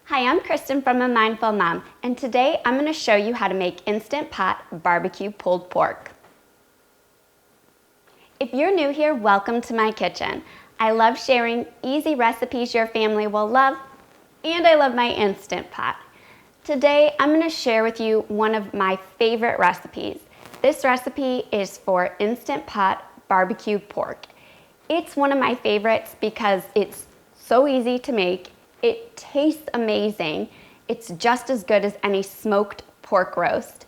Hi, I'm Kristen from A Mindful Mom, and today I'm going to show you how to make Instant Pot barbecue pulled pork. If you're new here, welcome to my kitchen. I love sharing easy recipes your family will love, and I love my Instant Pot. Today I'm going to share with you one of my favorite recipes. This recipe is for Instant Pot barbecue pork. It's one of my favorites because it's so easy to make. It tastes amazing. It's just as good as any smoked pork roast.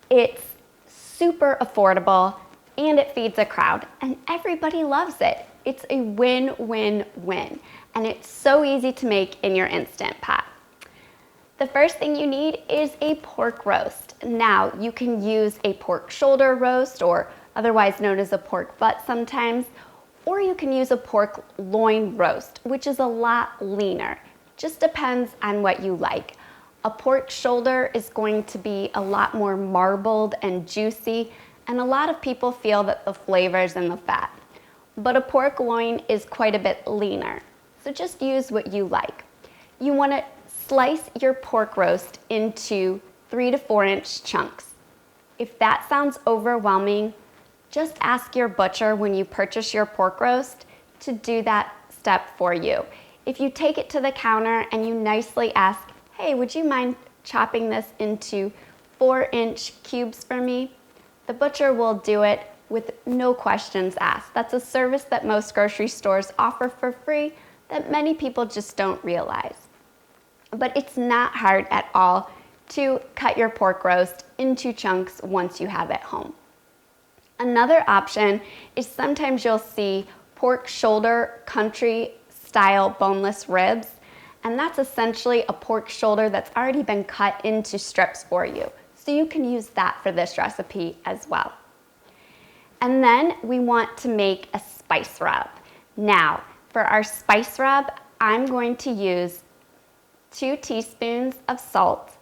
It's super affordable and it feeds a crowd and everybody loves it. It's a win-win-win and it's so easy to make in your Instant Pot. The first thing you need is a pork roast. Now you can use a pork shoulder roast, or otherwise known as a pork butt sometimes, or you can use a pork loin roast, which is a lot leaner. Just depends on what you like. A pork shoulder is going to be a lot more marbled and juicy, and a lot of people feel that the flavor's in the fat. But a pork loin is quite a bit leaner, so just use what you like. You want to slice your pork roast into 3 to 4 inch chunks. If that sounds overwhelming, just ask your butcher when you purchase your pork roast to do that step for you. If you take it to the counter and you nicely ask, hey, would you mind chopping this into 4-inch cubes for me? The butcher will do it with no questions asked. That's a service that most grocery stores offer for free that many people just don't realize. But it's not hard at all to cut your pork roast into chunks once you have it home. Another option is sometimes you'll see pork shoulder country style boneless ribs, and that's essentially a pork shoulder that's already been cut into strips for you. So you can use that for this recipe as well. And then we want to make a spice rub. Now, for our spice rub, I'm going to use 2 teaspoons of salt,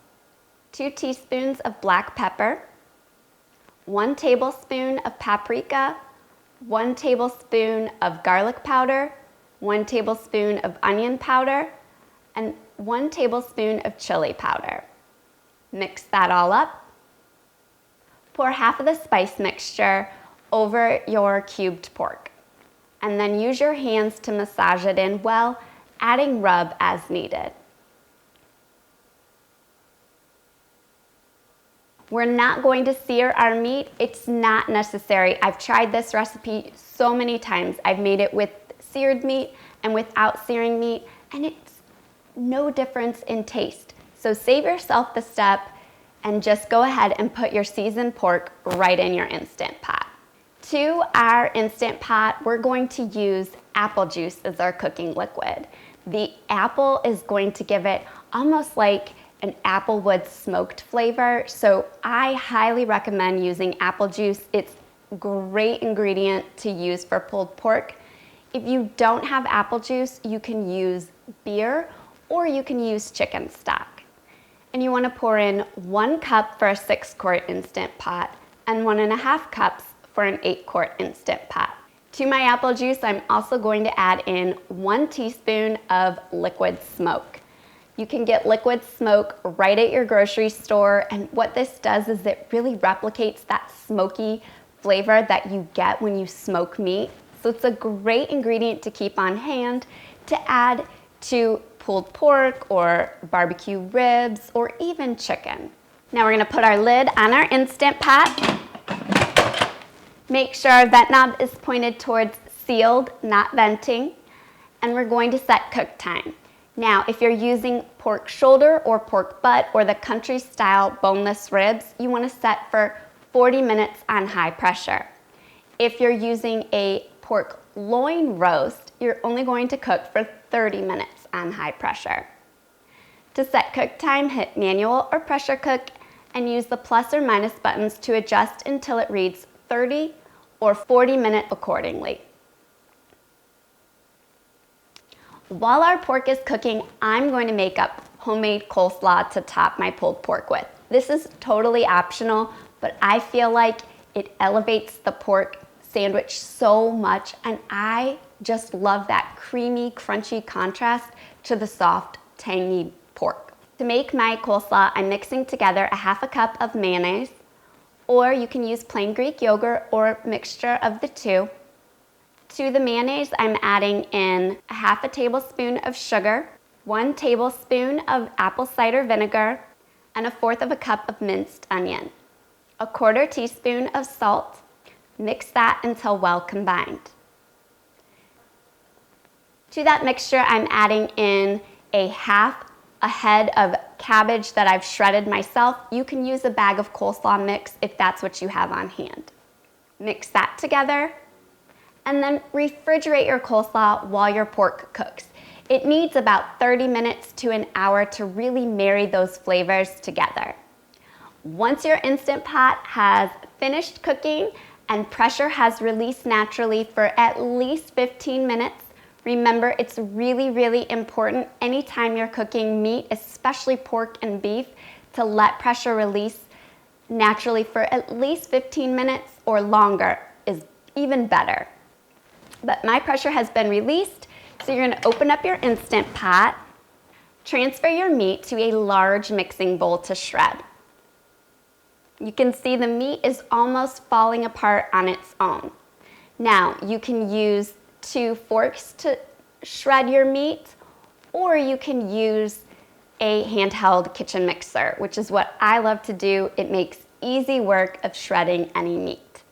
2 teaspoons of black pepper, 1 tablespoon of paprika, 1 tablespoon of garlic powder, 1 tablespoon of onion powder, and 1 tablespoon of chili powder. Mix that all up. Pour half of the spice mixture over your cubed pork, and then use your hands to massage it in well, adding rub as needed. We're not going to sear our meat. It's not necessary. I've tried this recipe so many times. I've made it with seared meat and without searing meat, and it's no difference in taste. So save yourself the step and just go ahead and put your seasoned pork right in your Instant Pot. To our Instant Pot, we're going to use apple juice as our cooking liquid. The apple is going to give it almost like an applewood smoked flavor, so I highly recommend using apple juice. It's a great ingredient to use for pulled pork. If you don't have apple juice, you can use beer or you can use chicken stock. And you want to pour in 1 cup for a 6-quart Instant Pot and 1.5 cups for an 8-quart Instant Pot. To my apple juice, I'm also going to add in 1 teaspoon of liquid smoke. You can get liquid smoke right at your grocery store, and what this does is it really replicates that smoky flavor that you get when you smoke meat. So it's a great ingredient to keep on hand to add to pulled pork or barbecue ribs or even chicken. Now we're going to put our lid on our Instant Pot. Make sure our vent knob is pointed towards sealed, not venting, and we're going to set cook time. Now, if you're using pork shoulder or pork butt or the country style boneless ribs, you want to set for 40 minutes on high pressure. If you're using a pork loin roast, you're only going to cook for 30 minutes on high pressure. To set cook time, hit manual or pressure cook and use the plus or minus buttons to adjust until it reads 30 or 40 minutes accordingly. While our pork is cooking, I'm going to make up homemade coleslaw to top my pulled pork with. This is totally optional, but I feel like it elevates the pork sandwich so much, and I just love that creamy, crunchy contrast to the soft tangy pork. To make my coleslaw, I'm mixing together a half a cup of mayonnaise, or you can use plain Greek yogurt or mixture of the two. To the mayonnaise, I'm adding in a half a tablespoon of sugar, 1 tablespoon of apple cider vinegar, and a fourth of a cup of minced onion, a 1/4 teaspoon of salt. Mix that until well combined. To that mixture, I'm adding in a half a head of cabbage that I've shredded myself. You can use a bag of coleslaw mix if that's what you have on hand. Mix that together, and then refrigerate your coleslaw while your pork cooks. It needs about 30 minutes to an hour to really marry those flavors together. Once your Instant Pot has finished cooking and pressure has released naturally for at least 15 minutes, remember, it's really, really important anytime you're cooking meat, especially pork and beef, to let pressure release naturally for at least 15 minutes or longer is even better. But my pressure has been released, so you're gonna open up your Instant Pot, transfer your meat to a large mixing bowl to shred. You can see the meat is almost falling apart on its own. Now, you can use 2 forks to shred your meat, or you can use a handheld kitchen mixer, which is what I love to do. It makes easy work of shredding any meat.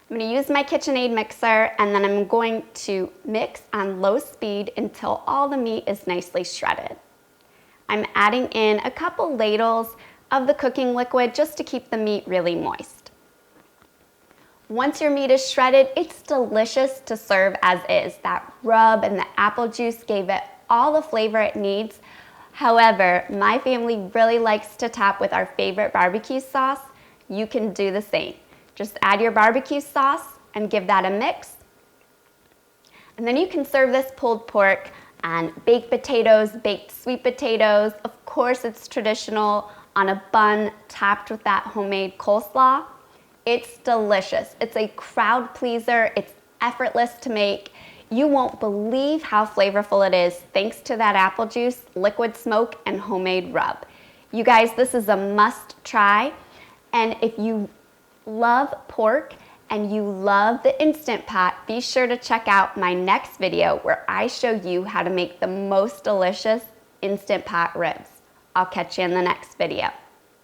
I'm going to use my KitchenAid mixer, and then I'm going to mix on low speed until all the meat is nicely shredded. I'm adding in a couple ladles of the cooking liquid just to keep the meat really moist. Once your meat is shredded, it's delicious to serve as is. That rub and the apple juice gave it all the flavor it needs. However, my family really likes to top with our favorite barbecue sauce. You can do the same. Just add your barbecue sauce and give that a mix. And then you can serve this pulled pork on baked potatoes, baked sweet potatoes. Of course, it's traditional on a bun topped with that homemade coleslaw. It's delicious. It's a crowd pleaser. It's effortless to make. You won't believe how flavorful it is thanks to that apple juice, liquid smoke, and homemade rub. You guys, this is a must try. And if you love pork and you love the Instant Pot, be sure to check out my next video where I show you how to make the most delicious Instant Pot ribs. I'll catch you in the next video.